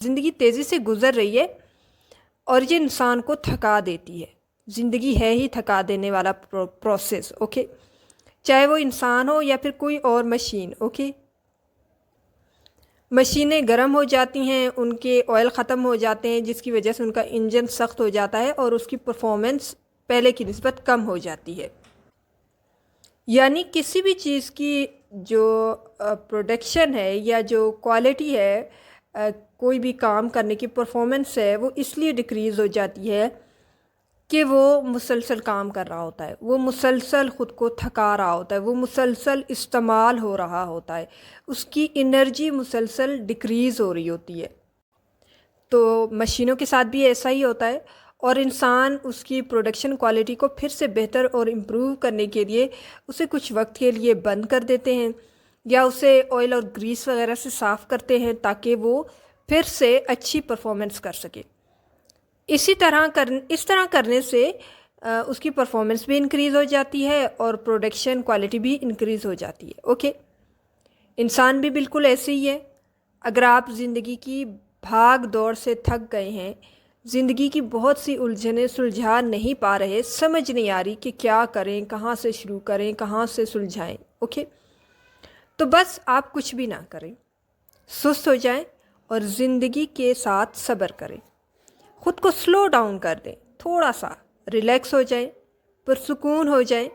زندگی تیزی سے گزر رہی ہے اور یہ انسان کو تھکا دیتی ہے. زندگی ہے ہی تھکا دینے والا پروسیس. اوکے, چاہے وہ انسان ہو یا پھر کوئی اور مشین. اوکے, مشینیں گرم ہو جاتی ہیں, ان کے آئل ختم ہو جاتے ہیں, جس کی وجہ سے ان کا انجن سخت ہو جاتا ہے اور اس کی پرفارمنس پہلے کی نسبت کم ہو جاتی ہے. یعنی کسی بھی چیز کی جو پروڈکشن ہے یا جو کوالٹی ہے, کوئی بھی کام کرنے کی پرفارمنس ہے, وہ اس لیے ڈکریز ہو جاتی ہے کہ وہ مسلسل کام کر رہا ہوتا ہے, وہ مسلسل خود کو تھکا رہا ہوتا ہے, وہ مسلسل استعمال ہو رہا ہوتا ہے, اس کی انرجی مسلسل ڈکریز ہو رہی ہوتی ہے. تو مشینوں کے ساتھ بھی ایسا ہی ہوتا ہے, اور انسان اس کی پروڈکشن کوالٹی کو پھر سے بہتر اور امپروو کرنے کے لیے اسے کچھ وقت کے لیے بند کر دیتے ہیں یا اسے آئل اور گریس وغیرہ سے صاف کرتے ہیں تاکہ وہ پھر سے اچھی پرفارمنس کر سکے. اس طرح کرنے سے اس کی پرفارمنس بھی انکریز ہو جاتی ہے اور پروڈکشن کوالٹی بھی انکریز ہو جاتی ہے. اوکے, انسان بھی بالکل ایسے ہی ہے. اگر آپ زندگی کی بھاگ دوڑ سے تھک گئے ہیں, زندگی کی بہت سی الجھنیں سلجھا نہیں پا رہے, سمجھ نہیں آ رہی کہ کیا کریں, کہاں سے شروع کریں, کہاں سے سلجھائیں. اوکے, تو بس آپ کچھ بھی نہ کریں, سست ہو جائیں اور زندگی کے ساتھ صبر کریں. خود کو سلو ڈاؤن کر دیں, تھوڑا سا ریلیکس ہو جائیں, پرسکون ہو جائیں,